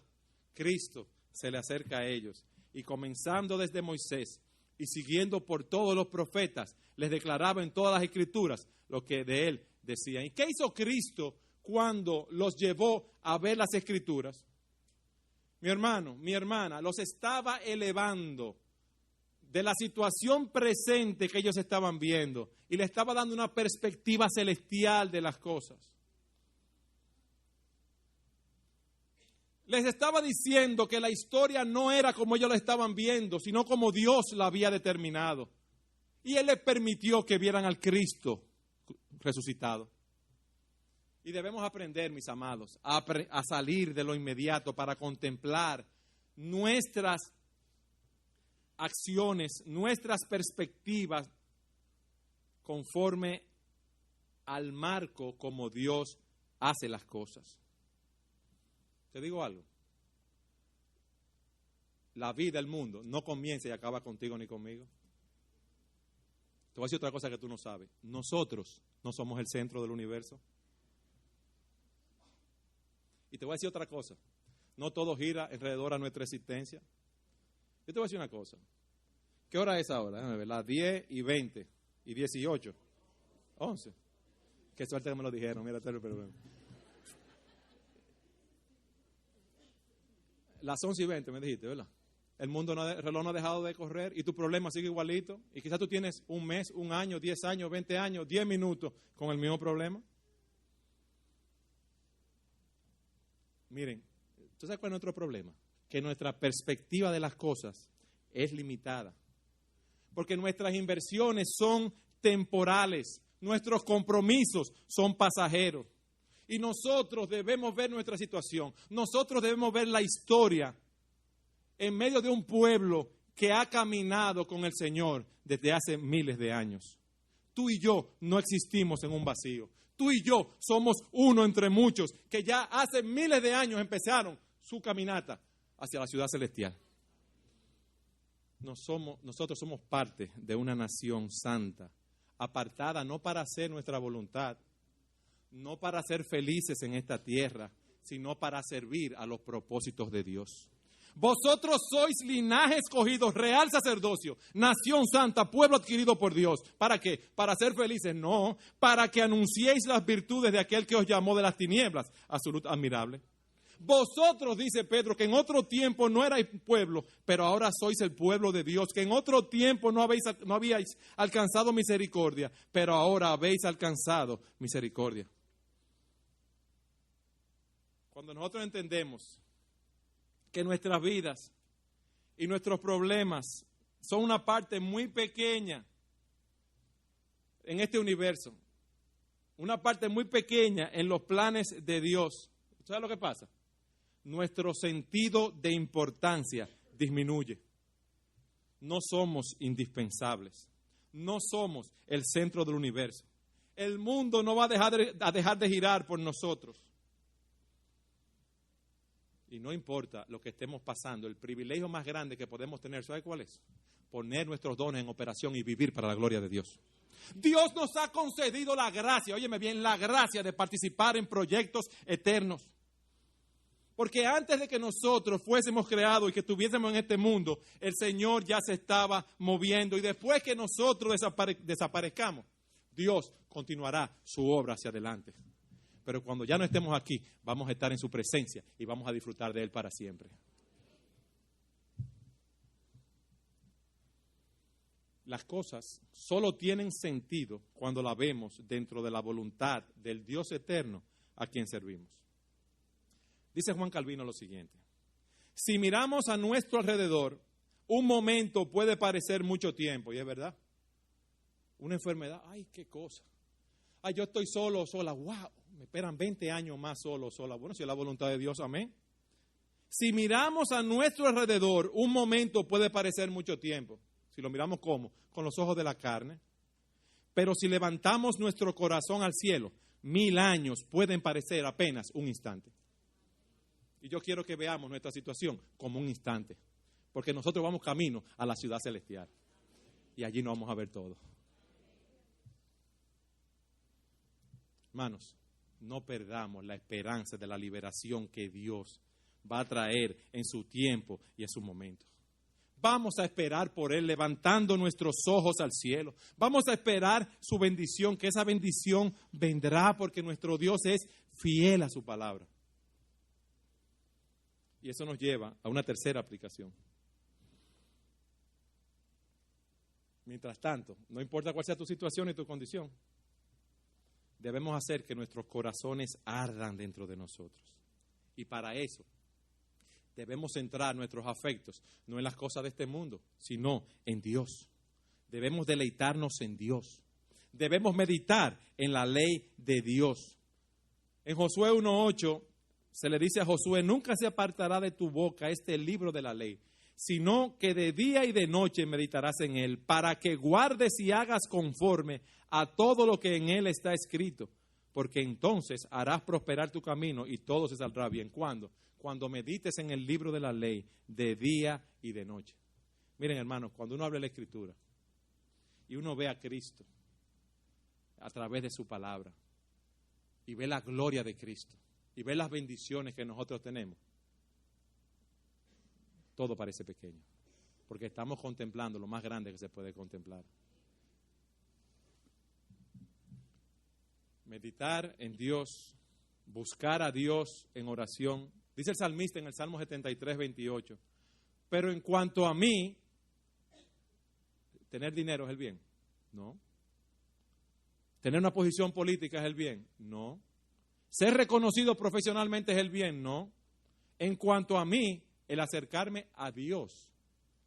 Cristo se le acerca a ellos. Y comenzando desde Moisés y siguiendo por todos los profetas, les declaraba en todas las escrituras lo que de él decían. ¿Y qué hizo Cristo cuando los llevó a ver las escrituras? Mi hermano, mi hermana, los estaba elevando de la situación presente que ellos estaban viendo y le estaba dando una perspectiva celestial de las cosas. Les estaba diciendo que la historia no era como ellos la estaban viendo, sino como Dios la había determinado. Y Él les permitió que vieran al Cristo resucitado. Y debemos aprender, mis amados, a salir de lo inmediato para contemplar nuestras acciones, nuestras perspectivas conforme al marco como Dios hace las cosas. Te digo algo. La vida, el mundo, no comienza y acaba contigo ni conmigo. Te voy a decir otra cosa que tú no sabes. Nosotros no somos el centro del universo. Y te voy a decir otra cosa. No todo gira alrededor a nuestra existencia. Yo te voy a decir una cosa. ¿Qué hora es ahora? Déjame ver. Las 10 y 20 y 18. 11. Qué suerte que me lo dijeron. Mira, pero. Las 11 y 20 me dijiste, ¿verdad? El reloj no ha dejado de correr y tu problema sigue igualito. Y quizás tú tienes un mes, un año, 10 años, 20 años, 10 minutos con el mismo problema. Miren, ¿tú sabes cuál es nuestro problema? Que nuestra perspectiva de las cosas es limitada. Porque nuestras inversiones son temporales, nuestros compromisos son pasajeros. Y nosotros debemos ver nuestra situación, nosotros debemos ver la historia en medio de un pueblo que ha caminado con el Señor desde hace miles de años. Tú y yo no existimos en un vacío. Tú y yo somos uno entre muchos que ya hace miles de años empezaron su caminata hacia la ciudad celestial. Nosotros somos parte de una nación santa, apartada no para hacer nuestra voluntad, no para ser felices en esta tierra, sino para servir a los propósitos de Dios. Vosotros sois linaje escogido, real sacerdocio, nación santa, pueblo adquirido por Dios. ¿Para qué? ¿Para ser felices? No, para que anunciéis las virtudes de aquel que os llamó de las tinieblas a su luz admirable. Vosotros, dice Pedro, que en otro tiempo no erais pueblo, pero ahora sois el pueblo de Dios, que en otro tiempo no habíais alcanzado misericordia, pero ahora habéis alcanzado misericordia. Cuando nosotros entendemos que nuestras vidas y nuestros problemas son una parte muy pequeña en este universo, una parte muy pequeña en los planes de Dios, ¿sabes lo que pasa? Nuestro sentido de importancia disminuye. No somos indispensables, no somos el centro del universo. El mundo no va a dejar de girar por nosotros. Y no importa lo que estemos pasando, el privilegio más grande que podemos tener, ¿sabe cuál es? Poner nuestros dones en operación y vivir para la gloria de Dios. Dios nos ha concedido la gracia, óyeme bien, la gracia de participar en proyectos eternos. Porque antes de que nosotros fuésemos creados y que estuviésemos en este mundo, el Señor ya se estaba moviendo. Y después que nosotros desaparezcamos, Dios continuará su obra hacia adelante. Pero cuando ya no estemos aquí, vamos a estar en su presencia y vamos a disfrutar de Él para siempre. Las cosas solo tienen sentido cuando las vemos dentro de la voluntad del Dios eterno a quien servimos. Dice Juan Calvino lo siguiente: si miramos a nuestro alrededor, un momento puede parecer mucho tiempo, y es verdad. Una enfermedad, ay, qué cosa. Ay, yo estoy solo o sola, wow. Me esperan 20 años más solo o sola. Bueno, si es la voluntad de Dios, amén. Si miramos a nuestro alrededor, un momento puede parecer mucho tiempo. Si lo miramos ¿cómo? Con los ojos de la carne. Pero si levantamos nuestro corazón al cielo, 1000 años pueden parecer apenas un instante. Y yo quiero que veamos nuestra situación como un instante, porque nosotros vamos camino a la ciudad celestial y allí nos vamos a ver todo. Hermanos, no perdamos la esperanza de la liberación que Dios va a traer en su tiempo y en su momento. Vamos a esperar por Él levantando nuestros ojos al cielo. Vamos a esperar su bendición, que esa bendición vendrá porque nuestro Dios es fiel a su palabra. Y eso nos lleva a una tercera aplicación. Mientras tanto, no importa cuál sea tu situación y tu condición, debemos hacer que nuestros corazones ardan dentro de nosotros. Y para eso debemos centrar nuestros afectos no en las cosas de este mundo, sino en Dios. Debemos deleitarnos en Dios. Debemos meditar en la ley de Dios. En Josué 1:8 se le dice a Josué: nunca se apartará de tu boca este libro de la ley, sino que de día y de noche meditarás en él, para que guardes y hagas conforme a todo lo que en él está escrito, porque entonces harás prosperar tu camino y todo se saldrá bien. ¿Cuándo? Cuando medites en el libro de la ley de día y de noche. Miren, hermanos, cuando uno habla de la Escritura y uno ve a Cristo a través de su palabra y ve la gloria de Cristo y ve las bendiciones que nosotros tenemos, todo parece pequeño, porque estamos contemplando lo más grande que se puede contemplar. Meditar en Dios, buscar a Dios en oración. Dice el salmista en el Salmo 73:28, pero en cuanto a mí, ¿tener dinero es el bien? No. ¿Tener una posición política es el bien? No. ¿Ser reconocido profesionalmente es el bien? No. En cuanto a mí, el acercarme a Dios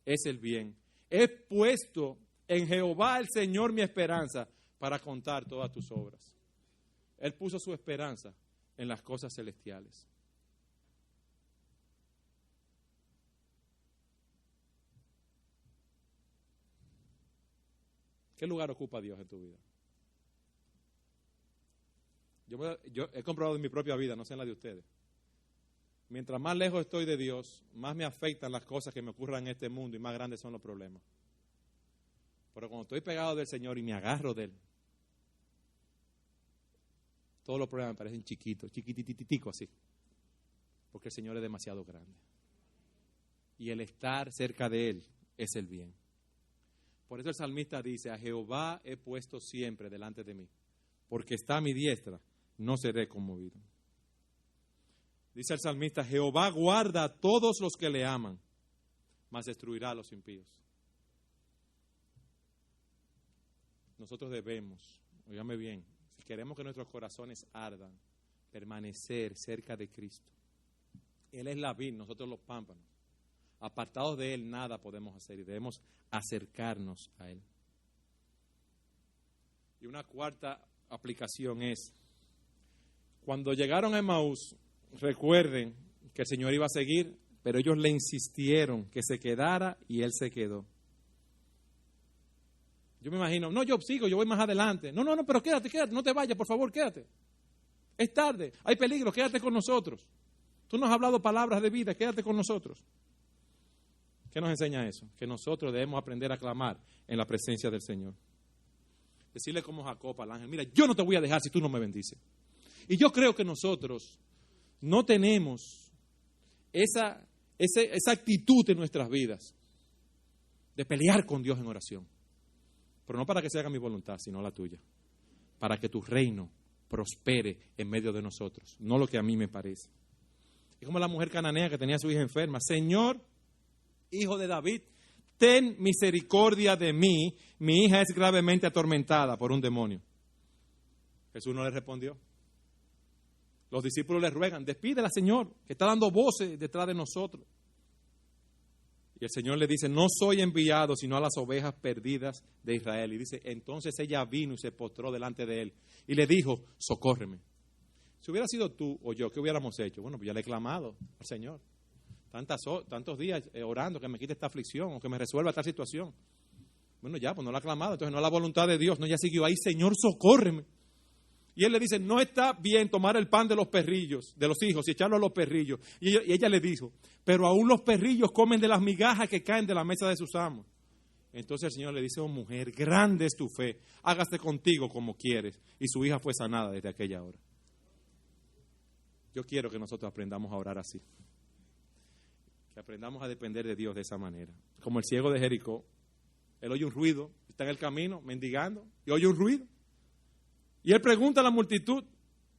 es el bien. He puesto en Jehová el Señor mi esperanza para contar todas tus obras. Él puso su esperanza en las cosas celestiales. ¿Qué lugar ocupa Dios en tu vida? Yo he comprobado en mi propia vida, no sé en la de ustedes. Mientras más lejos estoy de Dios, más me afectan las cosas que me ocurran en este mundo y más grandes son los problemas. Pero cuando estoy pegado del Señor y me agarro de Él, todos los problemas me parecen chiquitos, chiquititicos así. Porque el Señor es demasiado grande. Y el estar cerca de Él es el bien. Por eso el salmista dice: a Jehová he puesto siempre delante de mí, porque está a mi diestra, no seré conmovido. Dice el salmista: Jehová guarda a todos los que le aman, mas destruirá a los impíos. Nosotros debemos, óigame bien, si queremos que nuestros corazones ardan, permanecer cerca de Cristo. Él es la vid, nosotros los pámpanos. Apartados de Él nada podemos hacer y debemos acercarnos a Él. Y una cuarta aplicación es: cuando llegaron a Emaús, recuerden que el Señor iba a seguir, pero ellos le insistieron que se quedara y Él se quedó. Yo me imagino: no, yo sigo, yo voy más adelante. No, pero quédate, no te vayas, por favor, quédate. Es tarde, hay peligro, quédate con nosotros. Tú nos has hablado palabras de vida, quédate con nosotros. ¿Qué nos enseña eso? Que nosotros debemos aprender a clamar en la presencia del Señor. Decirle como Jacob al ángel: mira, yo no te voy a dejar si tú no me bendices. Y yo creo que nosotros no tenemos esa actitud en nuestras vidas de pelear con Dios en oración. Pero no para que se haga mi voluntad, sino la tuya. Para que tu reino prospere en medio de nosotros, no lo que a mí me parece. Es como la mujer cananea que tenía a su hija enferma: Señor, Hijo de David, ten misericordia de mí, mi hija es gravemente atormentada por un demonio. Jesús no le respondió. Los discípulos le ruegan: despídela, Señor, que está dando voces detrás de nosotros. Y el Señor le dice: no soy enviado sino a las ovejas perdidas de Israel. Y dice: entonces ella vino y se postró delante de él y le dijo: socórreme. Si hubiera sido tú o yo, ¿qué hubiéramos hecho? Bueno, pues ya le he clamado al Señor tantos días orando que me quite esta aflicción o que me resuelva esta situación. Bueno, ya, pues no la ha clamado, entonces no es la voluntad de Dios. No, ella siguió ahí, Señor, socórreme. Y él le dice, no está bien tomar el pan de los perrillos, de los hijos, y echarlo a los perrillos. Y ella le dijo, pero aún los perrillos comen de las migajas que caen de la mesa de sus amos. Entonces el Señor le dice, oh mujer, grande es tu fe, hágase contigo como quieres. Y su hija fue sanada desde aquella hora. Yo quiero que nosotros aprendamos a orar así. Que aprendamos a depender de Dios de esa manera. Como el ciego de Jericó. Él oye un ruido, está en el camino mendigando y oye un ruido. Y él pregunta a la multitud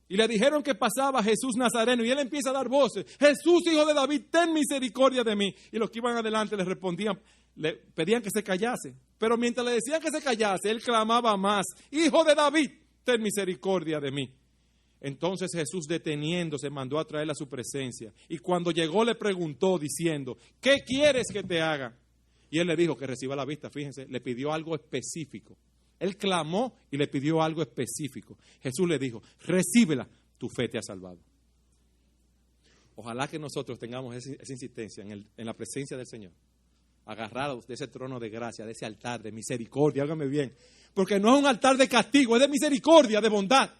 y le dijeron que pasaba Jesús Nazareno y él empieza a dar voces. Jesús, hijo de David, ten misericordia de mí. Y los que iban adelante le respondían, le pedían que se callase. Pero mientras le decían que se callase, él clamaba más, hijo de David, ten misericordia de mí. Entonces Jesús, deteniéndose, mandó a traerle a su presencia. Y cuando llegó le preguntó diciendo, ¿qué quieres que te haga? Y él le dijo que reciba la vista. Fíjense, le pidió algo específico. Él clamó y le pidió algo específico. Jesús le dijo, recíbela, tu fe te ha salvado. Ojalá que nosotros tengamos esa insistencia en la presencia del Señor. Agarrados de ese trono de gracia, de ese altar de misericordia, hágame bien. Porque no es un altar de castigo, es de misericordia, de bondad.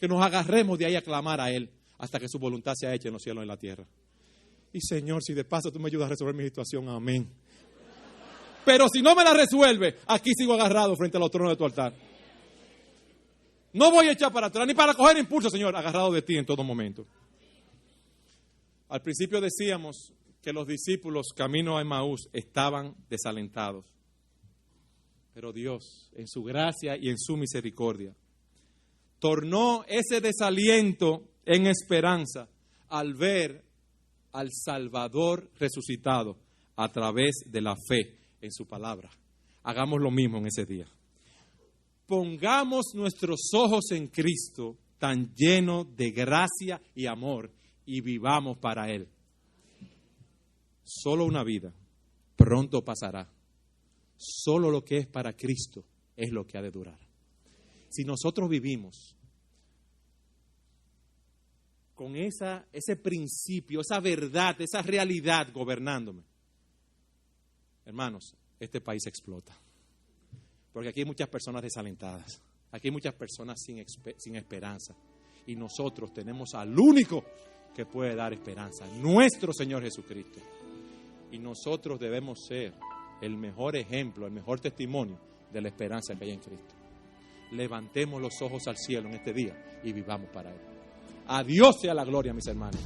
Que nos agarremos de ahí a clamar a Él hasta que su voluntad sea hecha en los cielos y en la tierra. Y Señor, si de paso tú me ayudas a resolver mi situación, amén. Pero si no me la resuelve, aquí sigo agarrado frente a los tronos de tu altar. No voy a echar para atrás, ni para coger impulso, Señor, agarrado de ti en todo momento. Al principio decíamos que los discípulos camino a Emaús estaban desalentados. Pero Dios, en su gracia y en su misericordia, tornó ese desaliento en esperanza al ver al Salvador resucitado a través de la fe en su palabra. Hagamos lo mismo en ese día. Pongamos nuestros ojos en Cristo, tan lleno de gracia y amor, y vivamos para Él. Solo una vida, pronto pasará. Solo lo que es para Cristo es lo que ha de durar. Si nosotros vivimos con ese principio, esa verdad, esa realidad gobernándome, hermanos, este país explota. Porque aquí hay muchas personas desalentadas. Aquí hay muchas personas sin esperanza. Y nosotros tenemos al único que puede dar esperanza, nuestro Señor Jesucristo. Y nosotros debemos ser el mejor ejemplo, el mejor testimonio de la esperanza que hay en Cristo. Levantemos los ojos al cielo en este día y vivamos para Él. A Dios sea la gloria, mis hermanos.